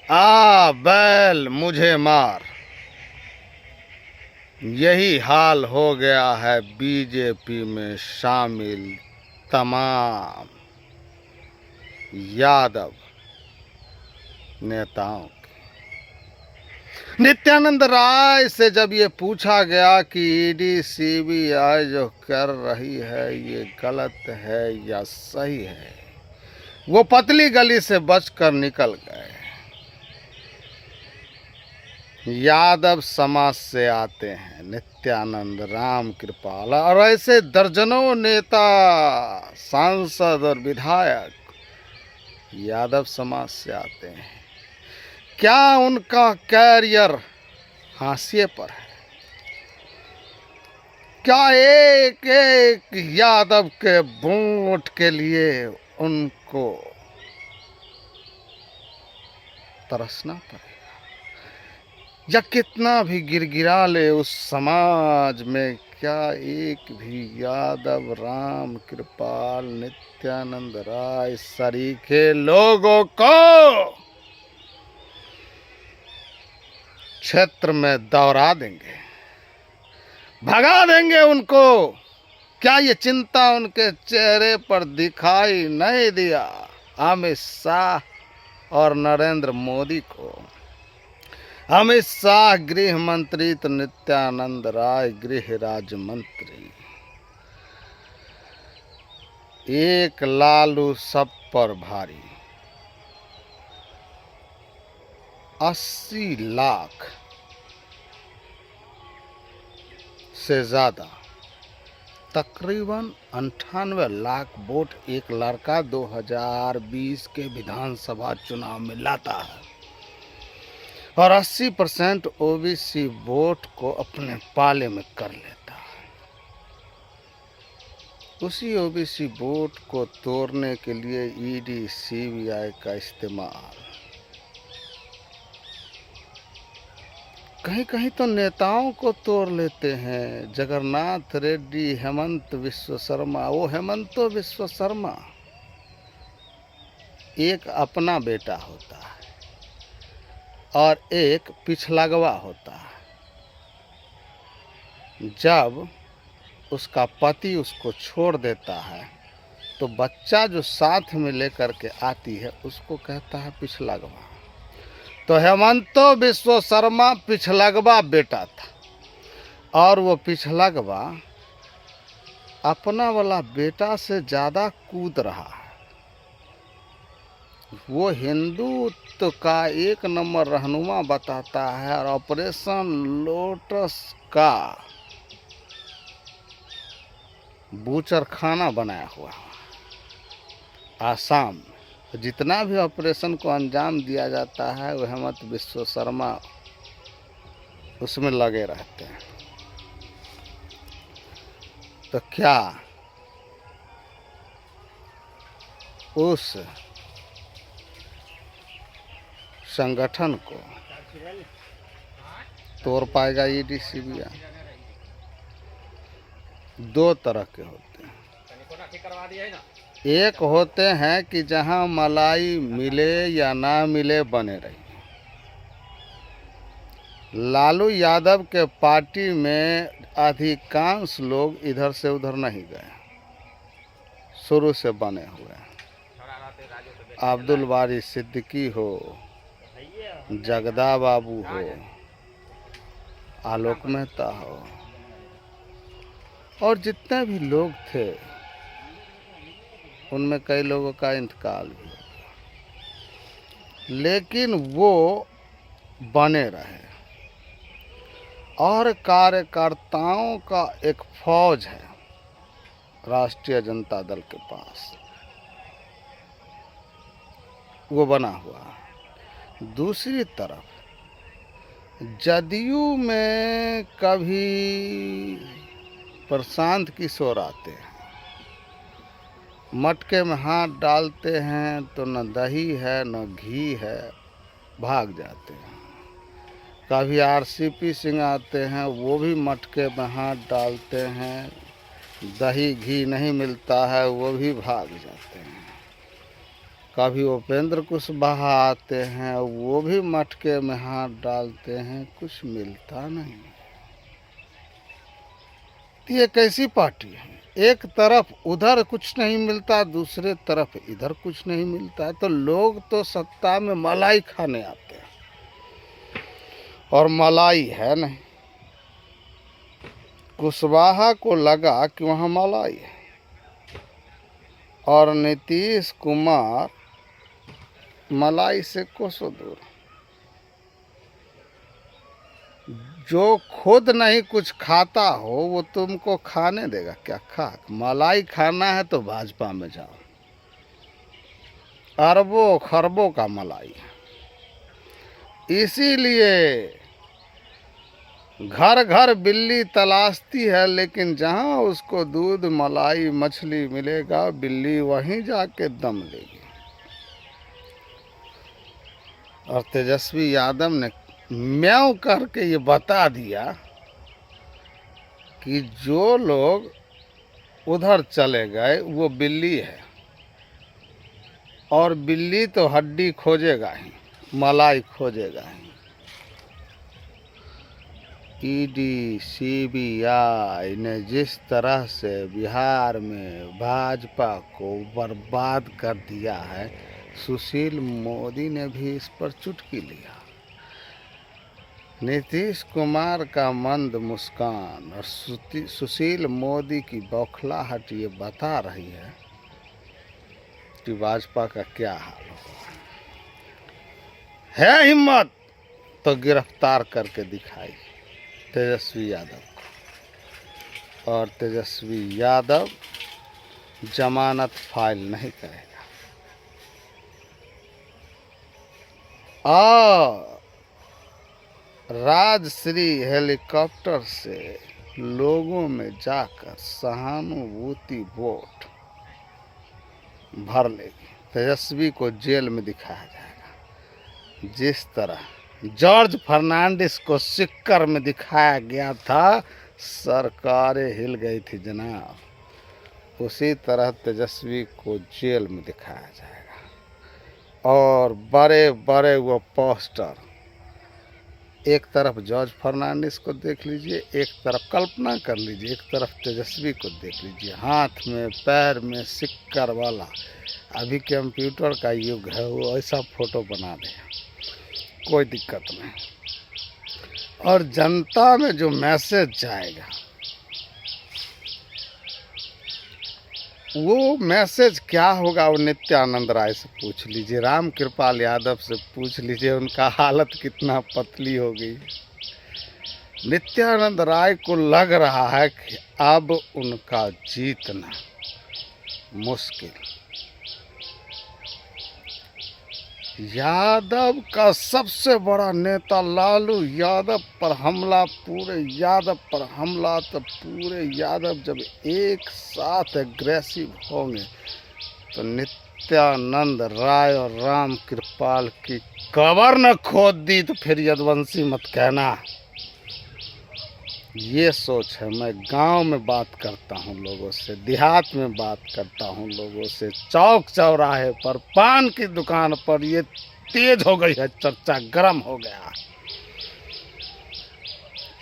आ बैल मुझे मार, यही हाल हो गया है बीजेपी में शामिल तमाम यादव नेताओं। नित्यानंद राय से जब ये पूछा गया कि ईडी सीबीआई जो कर रही है ये गलत है या सही है, वो पतली गली से बचकर निकल गए। यादव समाज से आते हैं नित्यानंद, राम कृपाल और ऐसे दर्जनों नेता, सांसद और विधायक यादव समाज से आते हैं। क्या उनका कैरियर हाशिए पर है? क्या एक एक यादव के वोट के लिए उनको तरसना पड़ेगा? या कितना भी गिरगिरा ले उस समाज में, क्या एक भी यादव, राम कृपाल, नित्यानंद राय सरीखे लोगों को क्षेत्र में दौड़ा देंगे, भगा देंगे उनको? क्या ये चिंता उनके चेहरे पर दिखाई नहीं दिया अमित शाह और नरेंद्र मोदी को? अमित शाह गृह मंत्री तो नित्यानंद राय गृह राज्य मंत्री। एक लालू सब पर भारी, 80 लाख से ज्यादा, तकरीबन 98 लाख वोट एक लड़का 2020 के विधानसभा चुनाव में लाता है और 80% ओबीसी वोट को अपने पाले में कर लेता है। उसी ओबीसी वोट को तोड़ने के लिए ईडी सीबीआई का इस्तेमाल। कहीं कहीं तो नेताओं को तोड़ लेते हैं। जगन्नाथ रेड्डी, हेमंत विश्व शर्मा। वो हेमंतो विश्व शर्मा एक अपना बेटा होता है और एक पिछलगवा होता है। जब उसका पति उसको छोड़ देता है तो बच्चा जो साथ में लेकर के आती है उसको कहता है पिछलगवा। तो हेमंतो विश्व शर्मा पिछलगवा बेटा था और वो पिछलगवा अपना वाला बेटा से ज़्यादा कूद रहा है। वो हिंदुत्व का एक नंबर रहनुमा बताता है और ऑपरेशन लोटस का बूचर खाना बनाया हुआ आसाम में। जितना भी ऑपरेशन को अंजाम दिया जाता है वो हेमंत विश्व शर्मा उसमें लगे रहते हैं। तो क्या उस संगठन को तोड़ पाएगा ईडी सीबीआई? दो तरह के होते हैं। एक होते हैं कि जहां मलाई मिले या ना मिले बने रही। लालू यादव के पार्टी में अधिकांश लोग इधर से उधर नहीं गए, शुरू से बने हुए। अब्दुल बारी सिद्दीकी हो, जगदा बाबू हो, आलोक मेहता हो और जितने भी लोग थे उनमें कई लोगों का इंतकाल भी हो गया, लेकिन वो बने रहे। और कार्यकर्ताओं का एक फौज है राष्ट्रीय जनता दल के पास, वो बना हुआ है। दूसरी तरफ जदयू में कभी प्रशांत किशोर आते हैं, मटके में हाथ डालते हैं तो न दही है न घी है, भाग जाते हैं। कभी आरसीपी सिंह आते हैं, वो भी मटके में हाथ डालते हैं, दही घी नहीं मिलता है, वो भी भाग जाते हैं। कभी उपेंद्र कुशवाहा आते हैं, वो भी मटके में हाथ डालते हैं, कुछ मिलता नहीं। ये कैसी पार्टी है? एक तरफ उधर कुछ नहीं मिलता, दूसरे तरफ इधर कुछ नहीं मिलता है, तो लोग तो सत्ता में मलाई खाने आते हैं और मलाई है नहीं। कुशवाहा को लगा कि वहाँ मलाई है और नीतीश कुमार मलाई से कोसों दूर। जो खुद नहीं कुछ खाता हो वो तुमको खाने देगा क्या? खा। मलाई खाना है तो भाजपा में जाओ, अरबों खरबों का मलाई है। इसीलिए घर घर बिल्ली तलाशती है, लेकिन जहां उसको दूध मलाई मछली मिलेगा, बिल्ली वहीं जाके दम लेगी। और तेजस्वी यादव ने म्याऊं करके ये बता दिया कि जो लोग उधर चले गए वो बिल्ली है, और बिल्ली तो हड्डी खोजेगा ही, मलाई खोजेगा ही। ईडी सीबीआई ने जिस तरह से बिहार में भाजपा को बर्बाद कर दिया है, सुशील मोदी ने भी इस पर चुटकी लिया। नीतीश कुमार का मंद मुस्कान और सुशील मोदी की बौखलाहट ये बता रही है कि भाजपा का क्या हाल होगा। है हिम्मत तो गिरफ्तार करके दिखाई तेजस्वी यादव को, और तेजस्वी यादव जमानत फाइल नहीं करेगा। और राजश्री हेलीकॉप्टर से लोगों में जाकर सहानुभूति वोट भर लेगी। तेजस्वी को जेल में दिखाया जाएगा, जिस तरह जॉर्ज फर्नांडिस को सिक्कर में दिखाया गया था, सरकारें हिल गई थी जनाब। उसी तरह तेजस्वी को जेल में दिखाया जाएगा। और बड़े बड़े वो पोस्टर, एक तरफ जॉर्ज फर्नांडिस को देख लीजिए, एक तरफ कल्पना कर लीजिए, एक तरफ तेजस्वी को देख लीजिए, हाथ में पैर में सिक्कर वाला। अभी कंप्यूटर का युग है, वो ऐसा फोटो बना दे, कोई दिक्कत नहीं। और जनता में जो मैसेज जाएगा, वो मैसेज क्या होगा, वो नित्यानंद राय से पूछ लीजिए, राम कृपाल यादव से पूछ लीजिए, उनका हालत कितना पतली हो गई। नित्यानंद राय को लग रहा है कि अब उनका जीतना मुश्किल। यादव का सबसे बड़ा नेता लालू यादव पर हमला, पूरे यादव पर हमला, तो पूरे यादव जब एक साथ एग्रेसिव होंगे तो नित्यानंद राय और राम कृपाल की कबर न खोद दी तो फिर यदुवंशी मत कहना। ये सोच है। मैं गांव में बात करता हूँ लोगों से, देहात में बात करता हूँ लोगों से, चौक चौराहे पर, पान की दुकान पर ये तेज हो गई है चर्चा, गर्म हो गया।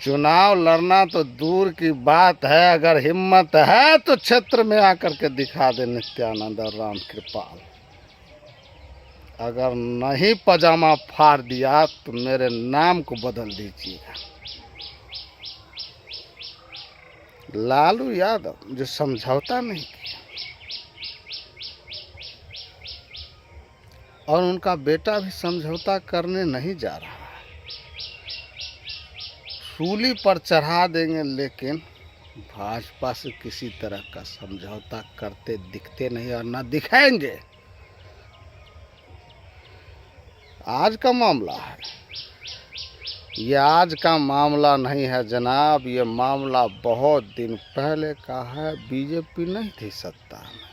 चुनाव लड़ना तो दूर की बात है, अगर हिम्मत है तो क्षेत्र में आकर के दिखा दे नित्यानंद और राम कृपाल। अगर नहीं पजामा फाड़ दिया तो मेरे नाम को बदल दीजिएगा। लालू यादव जो समझौता नहीं किया, और उनका बेटा भी समझौता करने नहीं जा रहा है, सूली पर चढ़ा देंगे, लेकिन भाजपा से किसी तरह का समझौता करते दिखते नहीं और ना दिखाएंगे। आज का मामला है, ये आज का मामला नहीं है जनाब, ये मामला बहुत दिन पहले का है। बीजेपी नहीं थी सत्ता में,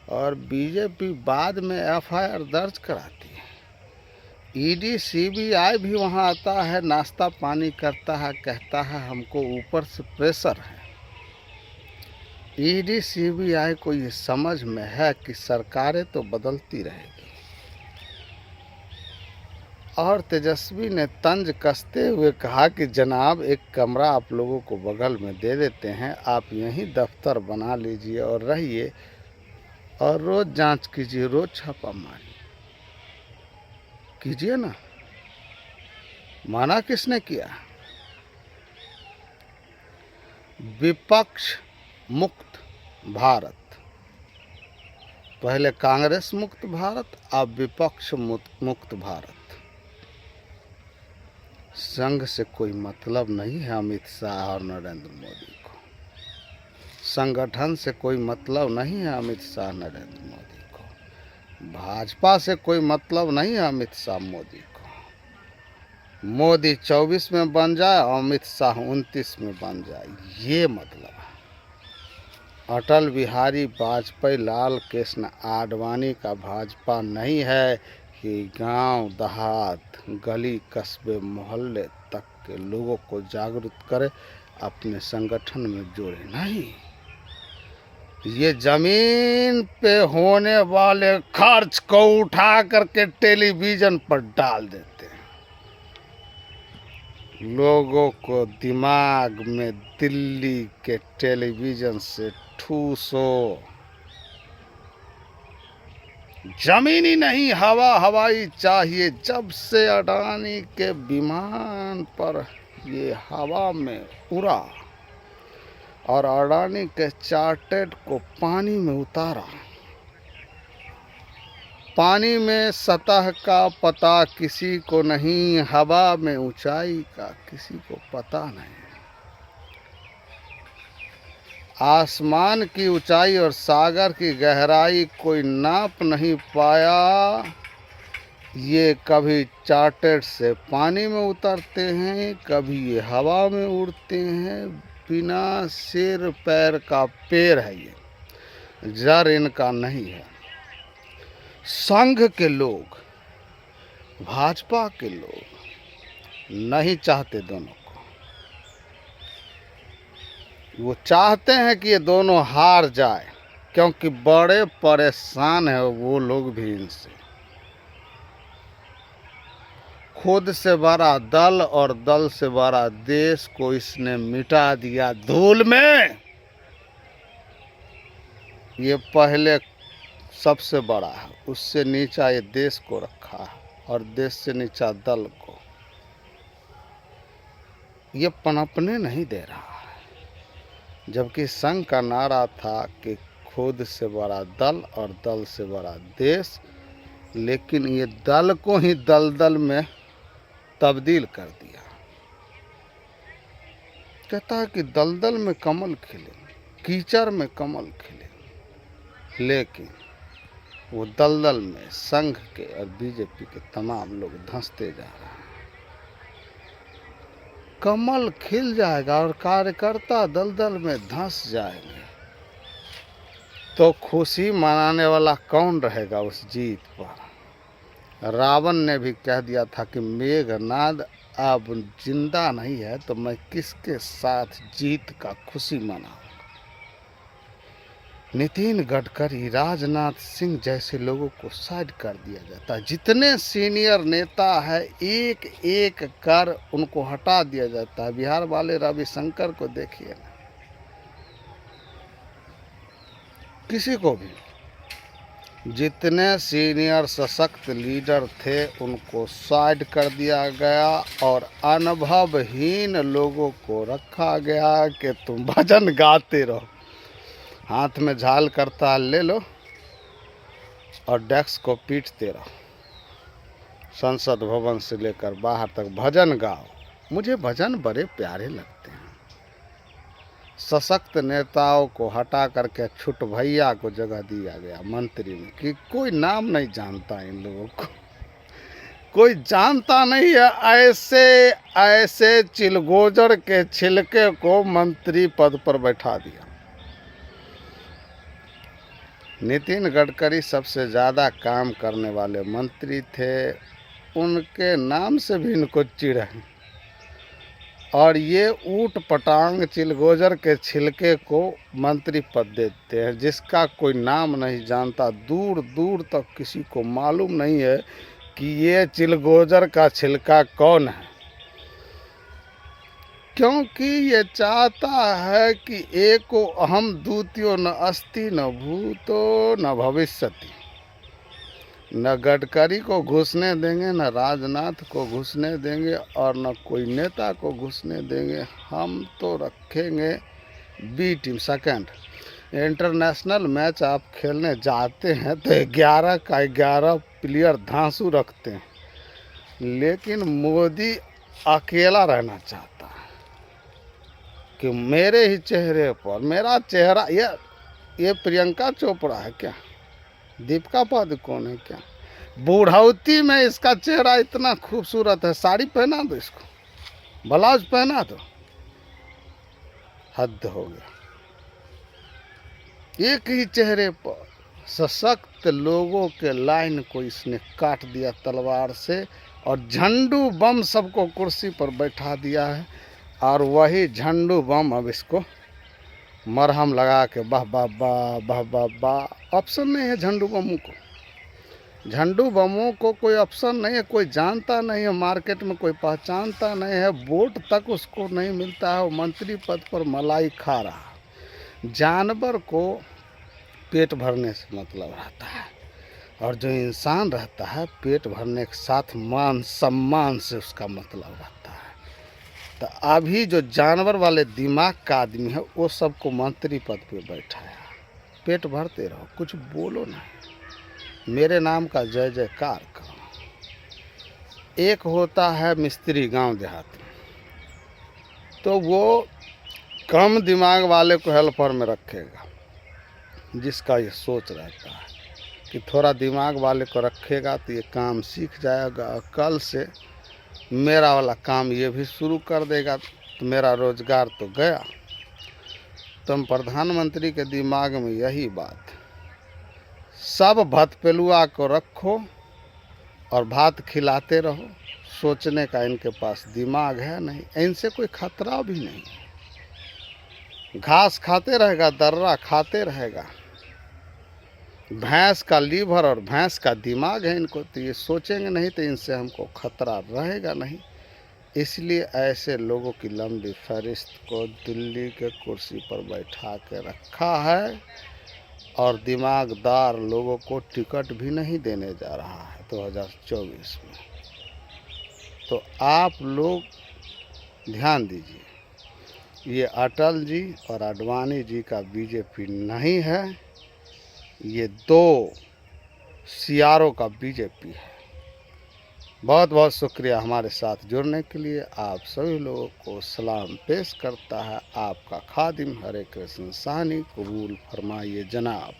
और बीजेपी बाद में एफआईआर दर्ज कराती है। ईडी सीबीआई भी वहाँ आता है, नाश्ता पानी करता है, कहता है हमको ऊपर से प्रेशर है। ईडी सीबीआई को ये समझ में है कि सरकारें तो बदलती रहेगी, और तेजस्वी ने तंज कसते हुए कहा कि जनाब एक कमरा आप लोगों को बगल में दे देते हैं, आप यहीं दफ्तर बना लीजिए और रहिए और रोज जांच कीजिए, रोज छापा मारिए, कीजिए ना। माना किसने किया? विपक्ष मुक्त भारत, पहले कांग्रेस मुक्त भारत, अब विपक्ष मुक्त भारत। संघ से कोई मतलब नहीं है अमित शाह और नरेंद्र मोदी को, संगठन से कोई मतलब नहीं है अमित शाह नरेंद्र मोदी को, भाजपा से कोई मतलब नहीं है अमित शाह मोदी को। मोदी 24 में बन जाए, अमित शाह 29 में बन जाए, ये मतलब है। अटल बिहारी वाजपेयी, लाल कृष्ण आडवाणी का भाजपा नहीं है कि गांव देहात, गली कस्बे मोहल्ले तक के लोगों को जागरूक करे, अपने संगठन में जोड़े। नहीं, ये जमीन पे होने वाले खर्च को उठा करके टेलीविजन पर डाल देते हैं। लोगों को दिमाग में दिल्ली के टेलीविजन से ठूसो। जमीनी नहीं, हवा हवाई चाहिए। जब से अडानी के विमान पर ये हवा में उड़ा और अडानी के चार्टर्ड को पानी में उतारा, पानी में सतह का पता किसी को नहीं, हवा में ऊंचाई का किसी को पता नहीं। आसमान की ऊंचाई और सागर की गहराई कोई नाप नहीं पाया। ये कभी चार्टर्ड से पानी में उतरते हैं, कभी ये हवा में उड़ते हैं। बिना सिर पैर का पेड़ है ये, जड़ इनका नहीं है। संघ के लोग, भाजपा के लोग नहीं चाहते दोनों को। वो चाहते हैं कि ये दोनों हार जाए, क्योंकि बड़े परेशान है वो लोग भी इनसे। खुद से बड़ा दल और दल से बड़ा देश को इसने मिटा दिया धूल में। ये पहले सबसे बड़ा है, उससे नीचा ये देश को रखा है, और देश से नीचा दल को। ये पनपने नहीं दे रहा है। जबकि संघ का नारा था कि खुद से बड़ा दल और दल से बड़ा देश, लेकिन ये दल को ही दलदल में तब्दील कर दिया। कहता है कि दलदल में कमल खिले, कीचड़ में कमल खिले, लेकिन वो दलदल में संघ के और बीजेपी के तमाम लोग धंसते जा रहे हैं। कमल खिल जाएगा और कार्यकर्ता दलदल में धंस जाएंगे, तो खुशी मनाने वाला कौन रहेगा उस जीत पर? रावण ने भी कह दिया था कि मेघनाद अब जिंदा नहीं है, तो मैं किसके साथ जीत का खुशी मनाऊं? नितिन गडकरी, राजनाथ सिंह जैसे लोगों को साइड कर दिया जाता है। जितने सीनियर नेता है एक एक कर उनको हटा दिया जाता है। बिहार वाले रविशंकर को देखिए ना, किसी को भी जितने सीनियर सशक्त लीडर थे उनको साइड कर दिया गया, और अनुभवहीन लोगों को रखा गया कि तुम भजन गाते रहो, हाथ में झाल करता ले लो और डेस्क को पीटते रहो। संसद भवन से लेकर बाहर तक भजन गाओ। मुझे भजन बड़े प्यारे लगते हैं। सशक्त नेताओं को हटा करके छुट भैया को जगह दिया गया मंत्री में, कि कोई नाम नहीं जानता इन लोगों को, कोई जानता नहीं है। ऐसे ऐसे चिलगोजर के छिलके को मंत्री पद पर बैठा दिया। नितिन गडकरी सबसे ज़्यादा काम करने वाले मंत्री थे, उनके नाम से भी इनको चिढ़ है। और ये ऊट पटांग चिलगोजर के छिलके को मंत्री पद देते हैं, जिसका कोई नाम नहीं जानता। दूर दूर तक किसी को मालूम नहीं है कि ये चिलगोजर का छिलका कौन है, क्योंकि ये चाहता है कि एको अहम द्वितीयो न अस्ति न भूतो न भविष्यति। न गडकरी को घुसने देंगे, न राजनाथ को घुसने देंगे, और न कोई नेता को घुसने देंगे। हम तो रखेंगे B team second. International match आप खेलने जाते हैं तो 11 का 11 प्लेयर धांसू रखते हैं, लेकिन मोदी अकेला रहना चाहता है कि मेरे ही चेहरे पर मेरा चेहरा। ये प्रियंका चोपड़ा है क्या? दीपिका पादुकोण है क्या? बूढ़ौती में इसका चेहरा इतना खूबसूरत है। साड़ी पहना दो इसको, ब्लाउज पहना दो, हद हो गया। एक ही चेहरे पर सशक्त लोगों के लाइन को इसने काट दिया तलवार से, और झंडू बम सबको कुर्सी पर बैठा दिया है। और वही झंडू बम अब इसको मरहम लगा के वाह वाह वाह वाह वाह वाह। ऑप्शन नहीं है झंडू बमों को, झंडू बमों को कोई ऑप्शन नहीं है, कोई जानता नहीं है, मार्केट में कोई पहचानता नहीं है, वोट तक उसको नहीं मिलता है। वो मंत्री पद पर मलाई खा रहा। जानवर को पेट भरने से मतलब रहता है, और जो इंसान रहता है पेट भरने के साथ मान सम्मान से उसका मतलब रहता है। तो अभी जो जानवर वाले दिमाग का आदमी है वो सबको मंत्री पद पे बैठाया। पेट भरते रहो, कुछ बोलो ना, मेरे नाम का जय जयकार करो। एक होता है मिस्त्री गांव देहात में, तो वो कम दिमाग वाले को हेल्पर में रखेगा, जिसका ये सोच रहता है कि थोड़ा दिमाग वाले को रखेगा तो ये काम सीख जाएगा, और कल से मेरा वाला काम ये भी शुरू कर देगा, तो मेरा रोजगार तो गया। तुम प्रधानमंत्री के दिमाग में यही बात। सब भतपेलुआ को रखो और भात खिलाते रहो, सोचने का इनके पास दिमाग है नहीं। इनसे कोई खतरा भी नहीं। घास खाते रहेगा, दर्रा खाते रहेगा। भैंस का लीवर और भैंस का दिमाग है इनको, तो ये सोचेंगे नहीं तो इनसे हमको खतरा रहेगा नहीं। इसलिए ऐसे लोगों की लंबी फहरिस्त को दिल्ली के कुर्सी पर बैठा के रखा है, और दिमागदार लोगों को टिकट भी नहीं देने जा रहा है 2024 में। तो आप लोग ध्यान दीजिए, ये अटल जी और आडवाणी जी का बीजेपी नहीं है, ये दो सियारों का बीजेपी है। बहुत बहुत शुक्रिया हमारे साथ जुड़ने के लिए। आप सभी लोगों को सलाम पेश करता है आपका खादिम हरे कृष्ण साहनी। कबूल फरमाइए जनाब।